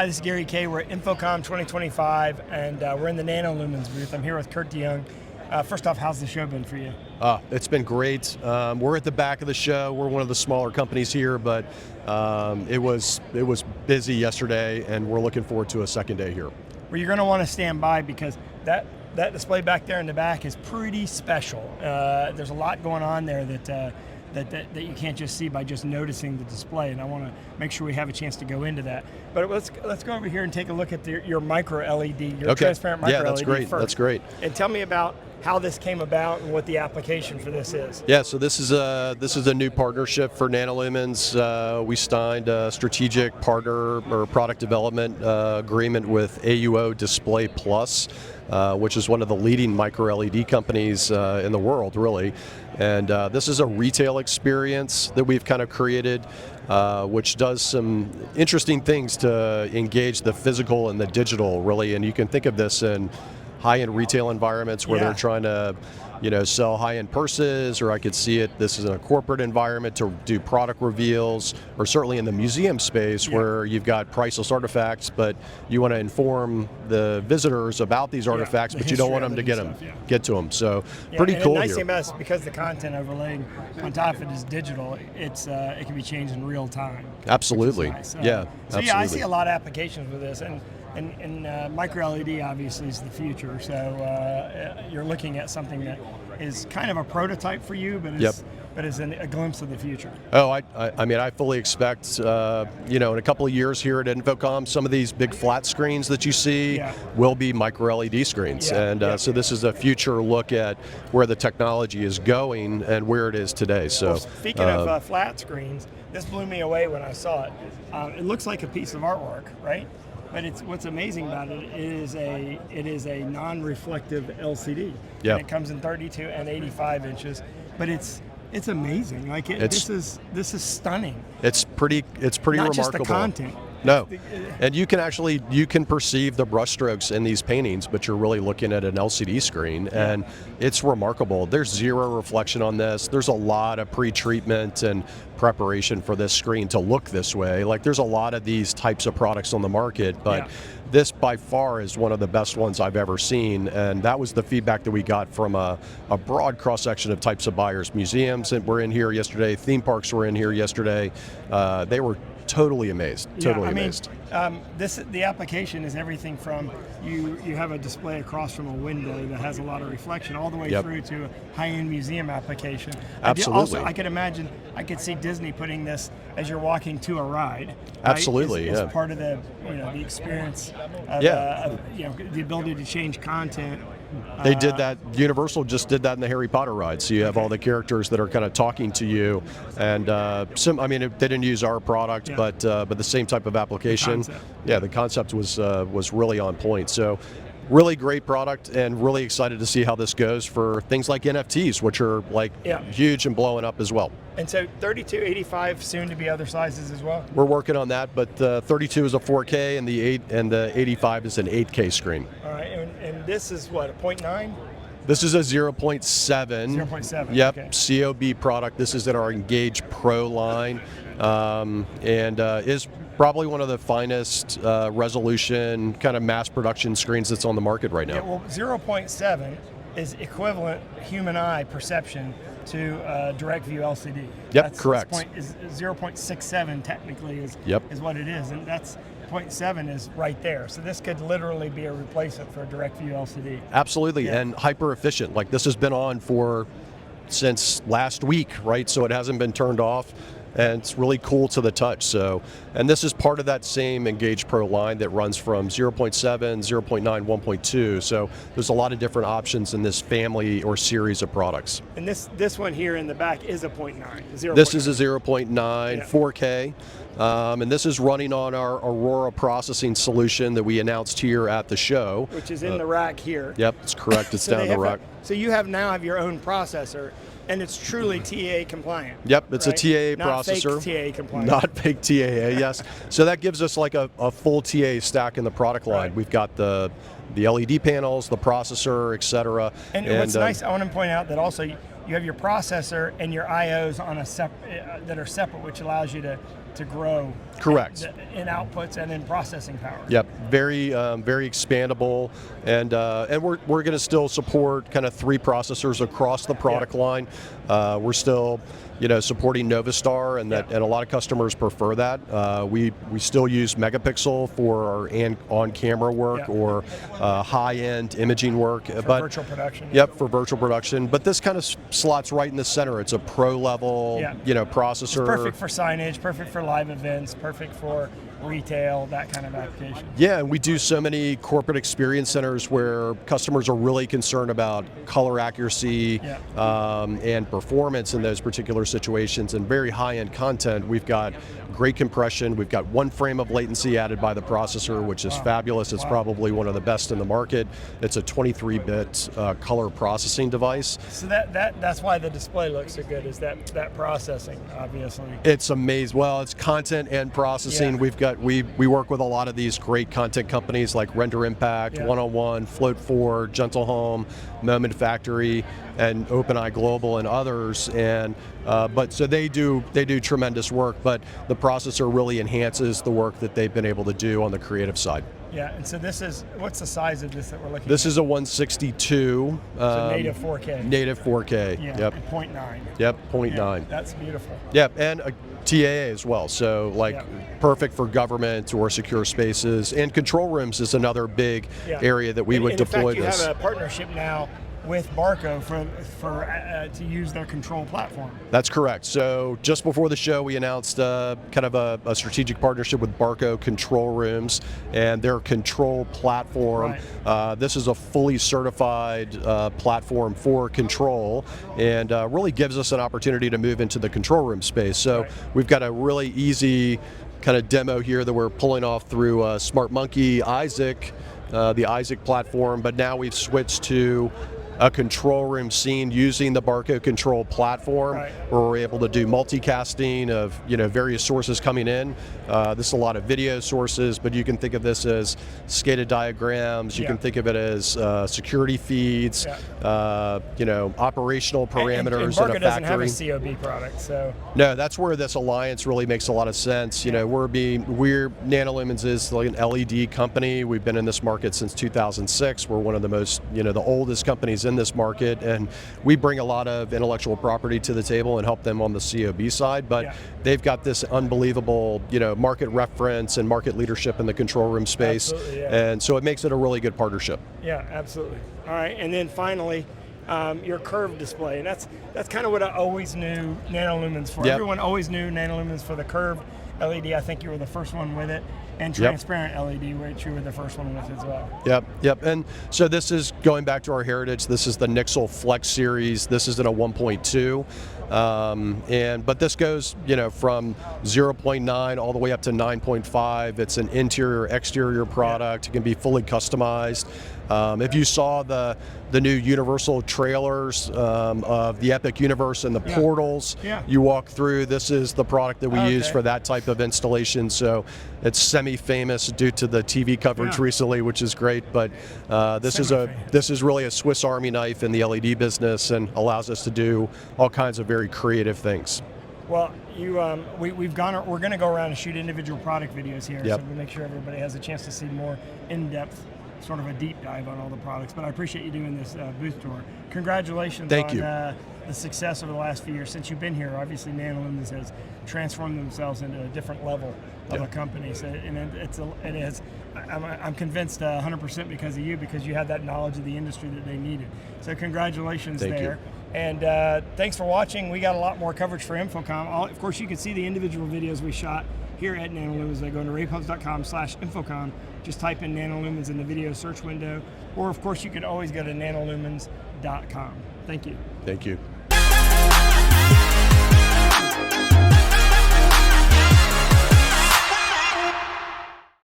Hi, this is Gary Kayye. We're at InfoComm 2025, and we're in the Nanolumens booth. I'm here with DeYoung. First off, how's the show been for you? It's been great. We're at the back of the show. We're one of the smaller companies here, but it was busy yesterday, and we're looking forward to a second day here. Well, you're going to want to stand by because that display back there in the back is pretty special. There's a lot going on there that you can't just see by just noticing the display, and I want to make sure we have a chance to go into that. But let's go over here and take a look at your microLED, your transparent microLED. Yeah, that's great. First. That's great. And tell me about how this came about and what the application for this is. Yeah, so this is a new partnership for Nanolumens. We signed a strategic partner or product development agreement with AUO Display Plus, which is one of the leading microLED companies in the world, really. And this is a retail experience that we've kind of created, which does some interesting things to engage the physical and the digital, really. And you can think of this in high-end retail environments where they're trying to, sell high-end purses, or I could see it. This is in a corporate environment to do product reveals, or certainly in the museum space where you've got priceless artifacts, but you want to inform the visitors about these artifacts, but you don't want them to get to them. So pretty cool. The nice here. thing about this, because the content overlaying on top of it is digital, it can be changed in real time. Absolutely. Nice. So absolutely. Yeah, I see a lot of applications with this, and microLED obviously is the future. So you're looking at something that is kind of a prototype for you, but is a glimpse of the future. Oh, I mean, I fully expect, in a couple of years here at InfoComm, some of these big flat screens that you see will be microLED screens. So this is a future look at where the technology is going and where it is today. So well, speaking of flat screens, this blew me away when I saw it. It looks like a piece of artwork, right? But what's amazing about it is it is a non-reflective LCD. Yeah. And it comes in 32 and 85 inches, but it's amazing. Like this is stunning. It's pretty Not remarkable. Just the content. No, and you can perceive the brushstrokes in these paintings, but you're really looking at an LCD screen, and it's remarkable. There's zero reflection on this. There's a lot of pre-treatment and preparation for this screen to look this way. Like, there's a lot of these types of products on the market, but this by far is one of the best ones I've ever seen, and that was the feedback that we got from a broad cross-section of types of buyers. Museums that were in here yesterday, theme parks were in here yesterday. They were totally amazed. Amazed. The application is everything from you have a display across from a window that has a lot of reflection, all the way through to a high-end museum application. Absolutely. I could imagine, I could see Disney putting this as you're walking to a ride. Right? Absolutely, as part of the the experience of the ability to change content. They did that. Universal just did that in the Harry Potter ride. So you have all the characters that are kind of talking to you, and they didn't use our product, but the same type of application. The concept was really on point. So really great product, and really excited to see how this goes for things like NFTs, which are huge and blowing up as well. And so 32, 85, soon to be other sizes as well? We're working on that, but 32 is a 4K, and the 85 is an 8K screen. All right, and this is what, a 0.9? This is a 0.7. 0.7. Yep, okay. COB product. This is in our Engage Pro line, and is probably one of the finest resolution kind of mass production screens that's on the market right now. Yeah, well, 0.7 is equivalent human eye perception to direct view LCD. Yep, correct. 0.67 technically is what it is, and that's 0.7 is right there. So this could literally be a replacement for a direct view LCD. Absolutely, and hyper efficient. Like, this has been on since last week, right? So it hasn't been turned off, and it's really cool to the touch. So, and this is part of that same Engage Pro line that runs from 0.7, 0.9, 1.2. So there's a lot of different options in this family or series of products. And this one here in the back is a 0.9. This is a 0.9 4K. And this is running on our Aurora processing solution that we announced here at the show. Which is in the rack here. Yep, it's correct. It's down the rack. So you now have your own processor, and it's truly TAA compliant. Yep, it's a TAA processor. Not fake TAA compliant. Not fake TAA, yes. So that gives us like a full TAA stack in the product line. We've got the the LED panels, the processor, etc. And what's nice, I want to point out that also you have your processor and your IOs on a that are separate, which allows you to grow. Correct. In outputs and in processing power. Yep, very very expandable, and we're going to still support kind of 3 processors across the product line. We're still supporting Novastar, and and a lot of customers prefer that. We still use megapixel for our on-camera work or high-end imaging work, but virtual production. Yep, for virtual production. But this kind of slots right in the center. It's a pro level, processor. It's perfect for signage, perfect for live events, perfect for retail, that kind of application. Yeah, and we do so many corporate experience centers where customers are really concerned about color accuracy and performance in those particular situations, and very high-end content. We've got great compression. We've got 1 frame of latency added by the processor, which is fabulous. It's probably one of the best in the market. It's a 23-bit color processing device. So that's why the display looks so good, is that processing, obviously. It's amazing. Well, it's content and processing. We've got we work with a lot of these great content companies like Render Impact, 101, Float 4, Gentle Home, Moment Factory, and OpenEye Global, and others. And but so they do tremendous work, but the processor really enhances the work that they've been able to do on the creative side. Yeah, and so what's the size of this that we're looking at? This is a 162. So native 4K. Native 4K. Yeah, yep. 0.9. Yep, 0.9. Yeah, that's beautiful. Yep, and a TAA as well. So perfect for government or secure spaces. And control rooms is another big area that we would deploy this. this. You have a partnership now with Barco to use their control platform. That's correct. So just before the show, we announced kind of a strategic partnership with Barco Control Rooms and their control platform. Right. This is a fully certified platform for control, and really gives us an opportunity to move into the control room space. So we've got a really easy kind of demo here that we're pulling off through Smart Monkey, Isaac, the Isaac platform, but now we've switched to a control room scene using the Barco control platform, where we're able to do multicasting of various sources coming in. This is a lot of video sources, but you can think of this as SCADA diagrams. You can think of it as security feeds, operational parameters and Barco in a factory. doesn't have a COB product, so no, that's where this alliance really makes a lot of sense. Nanolumens is like an LED company. We've been in this market since 2006. We're one of the most, the oldest companies in this market, and we bring a lot of intellectual property to the table and help them on the COB side, but they've got this unbelievable market reference and market leadership in the control room space. And so it makes it a really good partnership. Yeah, absolutely. All right, and then finally, your curved display, and that's kind of what I always knew Nanolumens for. Everyone always knew Nanolumens for the curved LED. I think you were the first one with it. And transparent LED, which you were the first one with as well. Yep. And so this is going back to our heritage. This is the Nixel Flex series. This is in a 1.2. But this goes, from 0.9 all the way up to 9.5. It's an interior exterior product. It can be fully customized. If you saw the new Universal trailers of the Epic Universe and the portals, you walk through, this is the product that we use for that type of installation. So it's semi-famous due to the TV coverage recently, which is great. But this is really a Swiss Army knife in the LED business, and allows us to do all kinds of very creative things. Well, we're going to go around and shoot individual product videos here, so we'll make sure everybody has a chance to see more in-depth, sort of a deep dive on all the products. But I appreciate you doing this booth tour. Congratulations on the success over the last few years since you've been here. Obviously, Nanolumens has transformed themselves into a different level of a company. So, and I'm convinced 100% because of you, because you had that knowledge of the industry that they needed. So congratulations there. You. And thanks for watching. We got a lot more coverage for InfoComm. Of course, you can see the individual videos we shot here at Nanolumens. Go to raypubs.com/InfoComm. Just type in Nanolumens in the video search window. Or, of course, you can always go to nanolumens.com. Thank you. Thank you.